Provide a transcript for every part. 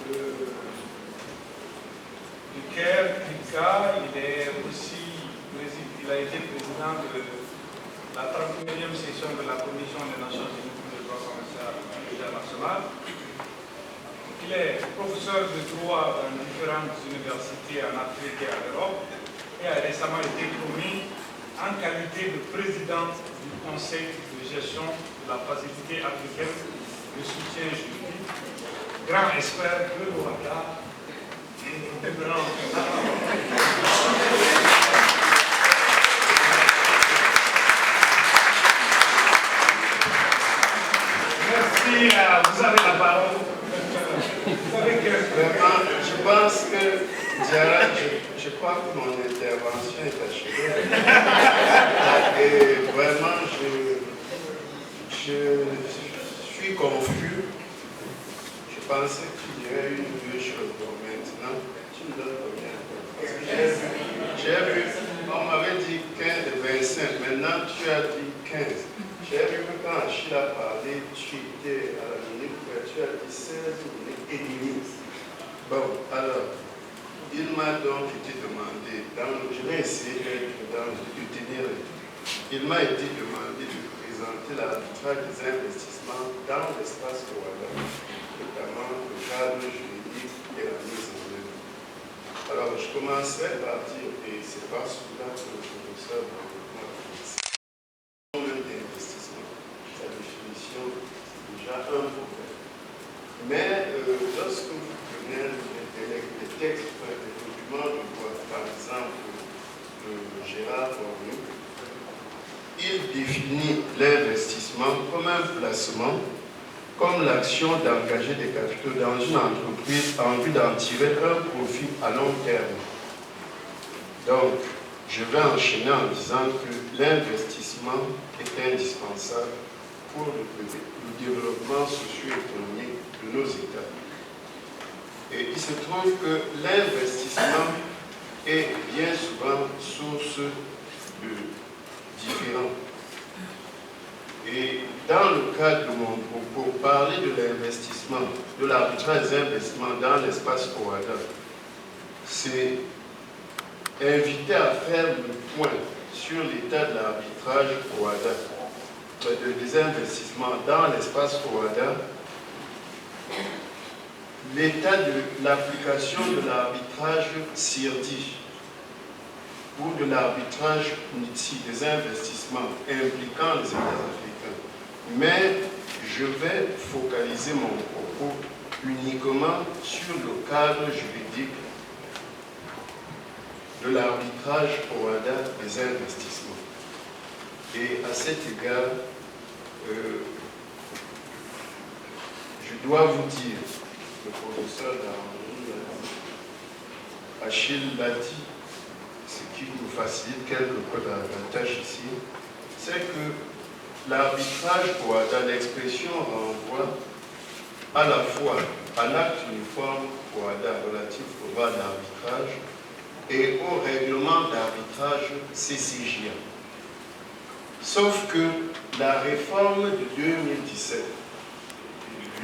du Caire, Kripka. Il a été président de la 31e session de la Commission des Nations Unies pour les droits internationaux. Il est professeur de droit dans différentes universités en Afrique et en Europe et a récemment été promu en qualité de président du Conseil de gestion de la facilité africaine de soutien juridique, grand expert de l'OACA et grand. Merci, vous avez la parole. Vraiment, je pense que Diara, je crois que mon intervention est achevée. Et vraiment, je suis confus. Je pensais qu'il y aurait une ou deux choses. Bon, maintenant, tu me donnes combien? J'ai vu, on m'avait dit 15 et 25. Maintenant, tu as dit 15. J'ai vu que quand Achille a parlé, tu étais à la minute, tu as dit 16 minutes et demie. Bon, alors, il m'a donc été demandé, je vais essayer de tenir le tout. Il m'a été demandé de présenter l'arbitrage des investissements dans l'espace Rwanda, notamment le cadre juridique et la mise en œuvre. Alors, je commencerai par dire, et c'est pas celui-là que le professeur va d'investissement. Sa définition, c'est déjà un problème. Mais lorsque vous prenez les textes, les documents de loi, par exemple, de Gérard Cornu, il définit l'investissement comme un placement, comme l'action d'engager des capitaux dans une entreprise en vue d'en tirer un profit à long terme. Donc, je vais enchaîner en disant que l'investissement est indispensable pour le développement socio-économique de nos États. Et il se trouve que l'investissement est bien souvent source de différends. Et dans le cadre de mon propos, parler de l'investissement, de l'arbitrage des investissements dans l'espace Rwanda, c'est inviter à faire le point sur l'état de l'arbitrage Rwanda, des investissements dans l'espace Rwanda, l'état de l'application de l'arbitrage CIRDI ou de l'arbitrage NITSI, des investissements impliquant les États africains. Mais je vais focaliser mon propos uniquement sur le cadre juridique de l'arbitrage au Rwanda des investissements. Et à cet égard, je dois vous dire, le professeur Achille l'a dit, ce qui nous facilite quelque peu davantage ici, c'est que l'arbitrage au Rwanda, l'expression renvoie à la fois à l'acte uniforme au Rwanda relatif au droit d'arbitrage et au règlement d'arbitrage CCJA. Sauf que la réforme de 2017,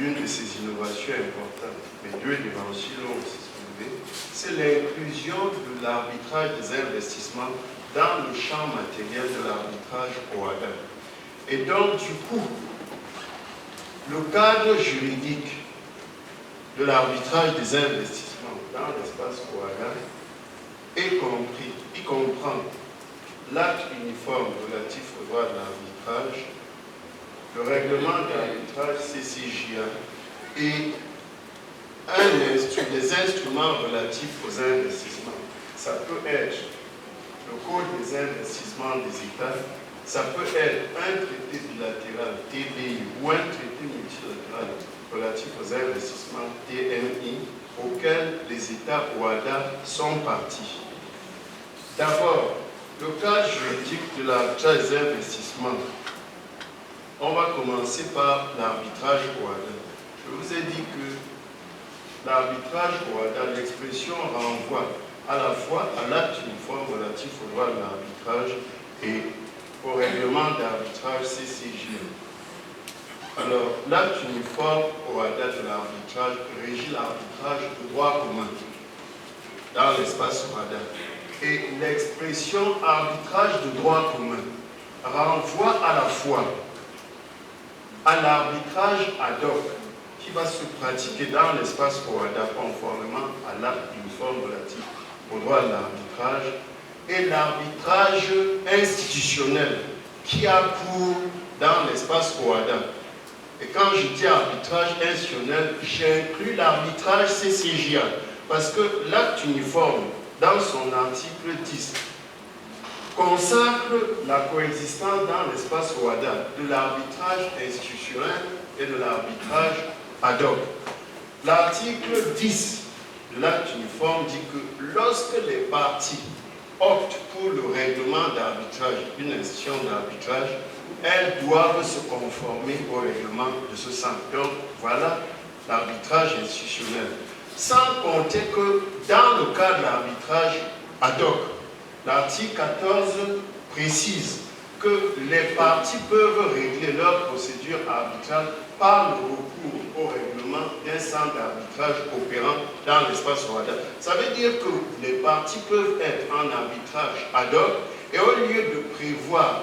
l'une de ces innovations importantes, mais deux démentis l'ont aussi soulevé, c'est l'inclusion de l'arbitrage des investissements dans le champ matériel de l'arbitrage au Rwanda. Et donc, du coup, le cadre juridique de l'arbitrage des investissements dans l'espace Rwanda est compris, il comprend l'acte uniforme relatif au droit de l'arbitrage, le règlement d'arbitrage CCJA et des instruments relatifs aux investissements. Ça peut être le Code des investissements des États, ça peut être un traité bilatéral TBI ou un traité multilatéral relatif aux investissements TMI auquel les États Rwanda sont partis. D'abord, le cadre juridique de l'arbitrage des investissements. On va commencer par l'arbitrage Rwanda. Je vous ai dit que l'arbitrage Rwanda, l'expression renvoie à la fois à l'acte uniforme relatif au droit de l'arbitrage et au règlement d'arbitrage CCJ. Alors, l'acte uniforme OHADA de l'arbitrage régit l'arbitrage de droit commun dans l'espace OHADA. Et l'expression arbitrage de droit commun renvoie à la fois à l'arbitrage ad hoc qui va se pratiquer dans l'espace OHADA conformément à l'acte uniforme relatif au droit de l'arbitrage et l'arbitrage institutionnel qui a cours dans l'espace OHADA. Et quand je dis arbitrage institutionnel, j'inclus l'arbitrage CCJA parce que l'acte uniforme, dans son article 10, consacre la coexistence dans l'espace OHADA de l'arbitrage institutionnel et de l'arbitrage ad hoc. L'article 10 de l'acte uniforme dit que lorsque les parties optent pour le règlement d'arbitrage d'une institution d'arbitrage, elles doivent se conformer au règlement de ce sens. Donc, voilà l'arbitrage institutionnel. Sans compter que dans le cas de l'arbitrage ad hoc, l'article 14 précise que les parties peuvent régler leur procédure arbitrale par le recours au règlement d'un centre d'arbitrage opérant dans l'espace OHADA. Ça veut dire que les parties peuvent être en arbitrage ad hoc et au lieu de prévoir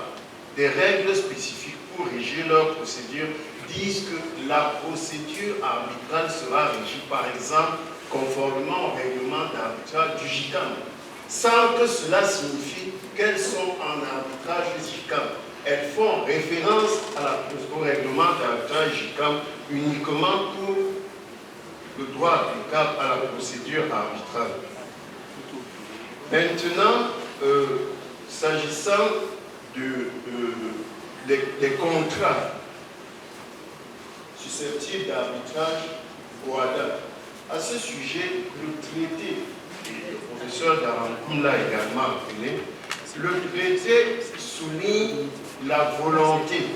des règles spécifiques pour régir leur procédure, disent que la procédure arbitrale sera régie, par exemple, conformément au règlement d'arbitrage du JICAM, sans que cela signifie qu'elles sont en arbitrage du JICAM. Elles font référence au règlement d'arbitrage JICAM uniquement pour le droit applicable à la procédure arbitrale. Maintenant, s'agissant des contrats susceptibles d'arbitrage OHADA, à ce sujet, le traité, et le professeur Darankoum l'a également appelé, le traité souligne la volonté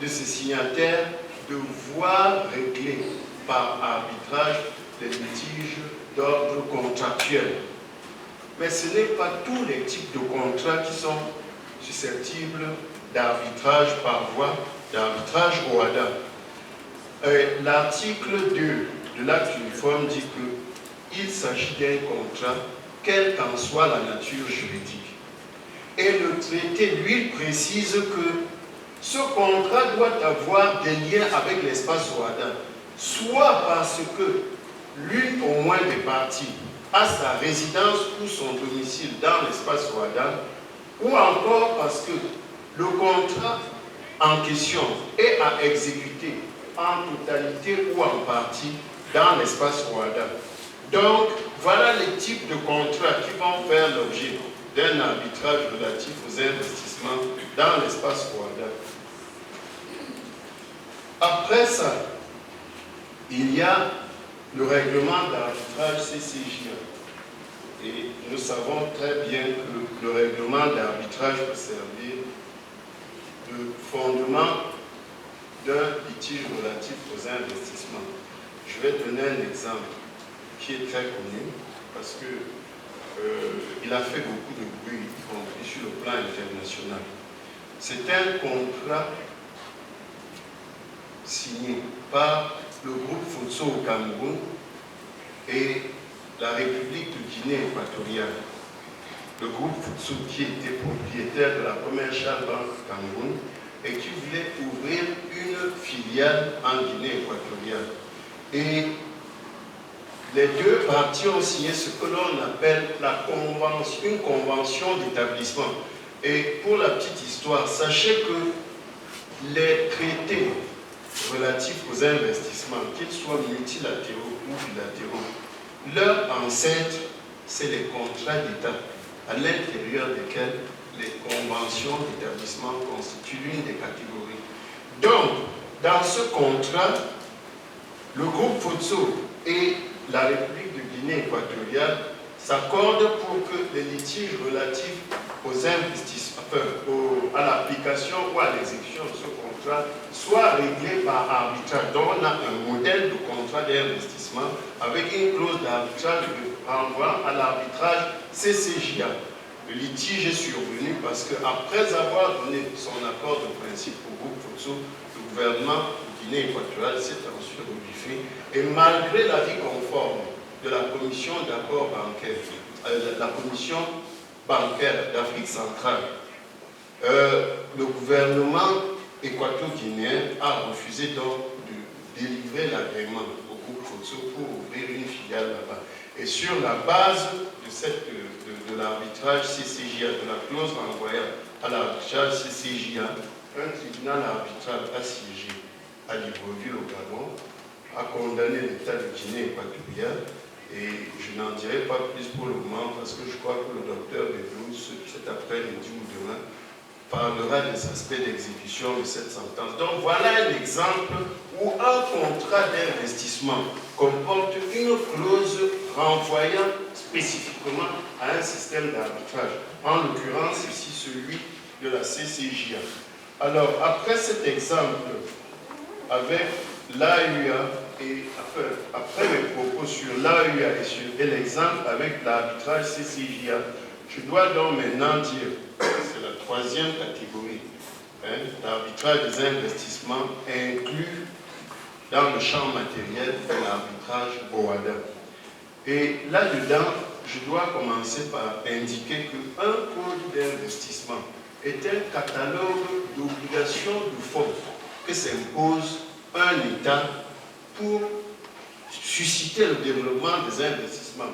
de ses signataires de voir régler par arbitrage les litiges d'ordre contractuel. Mais ce n'est pas tous les types de contrats qui sont susceptibles d'arbitrage par voie d'arbitrage OHADA. L'article 2 de l'acte uniforme dit qu'il s'agit d'un contrat, quelle qu'en soit la nature juridique. Et le traité, lui, précise que ce contrat doit avoir des liens avec l'espace OHADA, soit parce que l'une au moins des parties a sa résidence ou son domicile dans l'espace OHADA, ou encore parce que le contrat en question est à exécuter en totalité ou en partie dans l'espace OHADA. Donc, voilà les types de contrats qui vont faire l'objet d'un arbitrage relatif aux investissements dans l'espace OHADA. Après ça, il y a le règlement d'arbitrage CCJA. Et nous savons très bien que le règlement d'arbitrage peut servir de fondement d'un litige relatif aux investissements. Je vais donner un exemple qui est très connu parce qu'il a fait beaucoup de bruit, y compris sur le plan international. C'est un contrat signé par le groupe Futso au Cameroun et la République de Guinée équatoriale. Le groupe Futso qui était propriétaire de la première Charles Banque au Cameroun et qui voulait ouvrir une filiale en Guinée équatoriale. Et les deux parties ont signé ce que l'on appelle une convention d'établissement. Et pour la petite histoire, sachez que les traités relatifs aux investissements, qu'ils soient multilatéraux ou bilatéraux, leur ancêtre, c'est les contrats d'État, à l'intérieur desquels les conventions d'établissement constituent l'une des catégories. Donc, dans ce contrat, le groupe Futso et la République de Guinée équatoriale s'accordent pour que les litiges relatifs aux investissements, à l'application ou à l'exécution de ce contrat soient réglés par arbitrage. Donc on a un modèle de contrat d'investissement avec une clause d'arbitrage renvoyant à l'arbitrage CCJA. Le litige est survenu parce qu'après avoir donné son accord de principe au groupe Futso, le gouvernement Guinée équatoriale s'est ensuite rebuffé, et malgré l'avis conforme de la commission d'accord bancaire, la commission bancaire d'Afrique centrale, le gouvernement équato-guinéen a refusé donc de délivrer l'agrément au groupe Kotso pour ouvrir une filiale là-bas. Et sur la base de l'arbitrage CCJA, de la clause renvoyant à l'arbitrage CCJA, un tribunal arbitral assiégé à Libreville au Gabon a condamné l'État de Guinée équatoriale, et je n'en dirai pas plus pour le moment parce que je crois que le docteur Bedou, cet après-midi ou demain, parlera des aspects d'exécution de cette sentence. Donc voilà un exemple où un contrat d'investissement comporte une clause renvoyant spécifiquement à un système d'arbitrage, en l'occurrence ici celui de la CCJA. Alors après cet exemple avec l'AUA et après mes propos sur l'AUA et l'exemple avec l'arbitrage CCJA, je dois donc maintenant dire, c'est la troisième catégorie, l'arbitrage des investissements inclus dans le champ matériel de l'arbitrage OHADA. Et là-dedans, je dois commencer par indiquer qu'un code d'investissement est un catalogue d'obligations de fonds que s'impose un État pour susciter le développement des investissements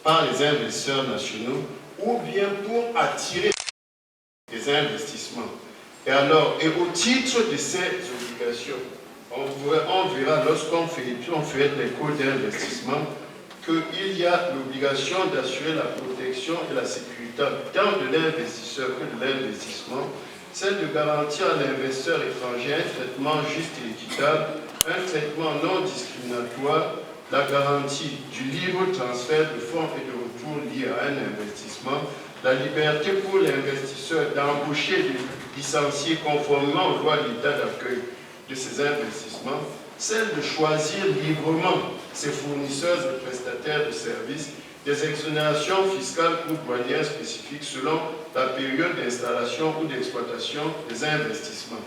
par les investisseurs nationaux ou bien pour attirer des investissements. Et alors, et au titre de ces obligations, on verra lorsqu'on fait les codes d'investissement qu'il y a l'obligation d'assurer la protection et la sécurité tant de l'investisseur que de l'investissement, celle de garantir à l'investisseur étranger un traitement juste et équitable, un traitement non discriminatoire, la garantie du libre transfert de fonds et de retour liés à un investissement, la liberté pour l'investisseur d'embaucher et de licencier conformément aux lois de l'État d'accueil de ses investissements, celle de choisir librement ses fournisseurs et prestataires de services, des exonérations fiscales ou douanières spécifiques selon la période d'installation ou d'exploitation des investissements.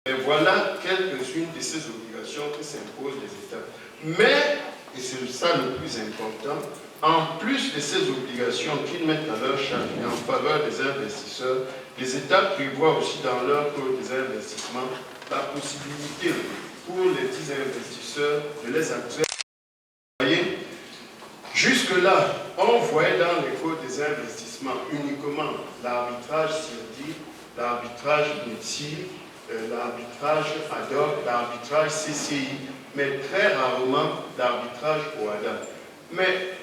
Et voilà quelques-unes de ces obligations que s'imposent les États. Mais, et c'est ça le plus important, en plus de ces obligations qu'ils mettent à leur charge et en faveur des investisseurs, les États prévoient aussi dans leur code des investissements la possibilité pour les petits investisseurs de les attirer. Vous voyez, jusque-là, on voyait dans les codes des investissements uniquement l'arbitrage CIRDI, l'arbitrage NETSI, l'arbitrage ADOC, l'arbitrage CCI, mais très rarement l'arbitrage OHADA. Mais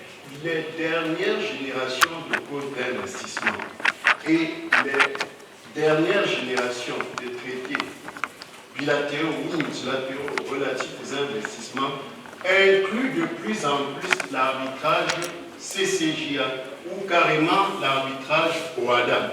les dernières générations de codes d'investissement et les dernières générations de traités bilatéraux ou multilatéraux relatifs aux investissements incluent de plus en plus l'arbitrage CCJA ou carrément l'arbitrage OHADA.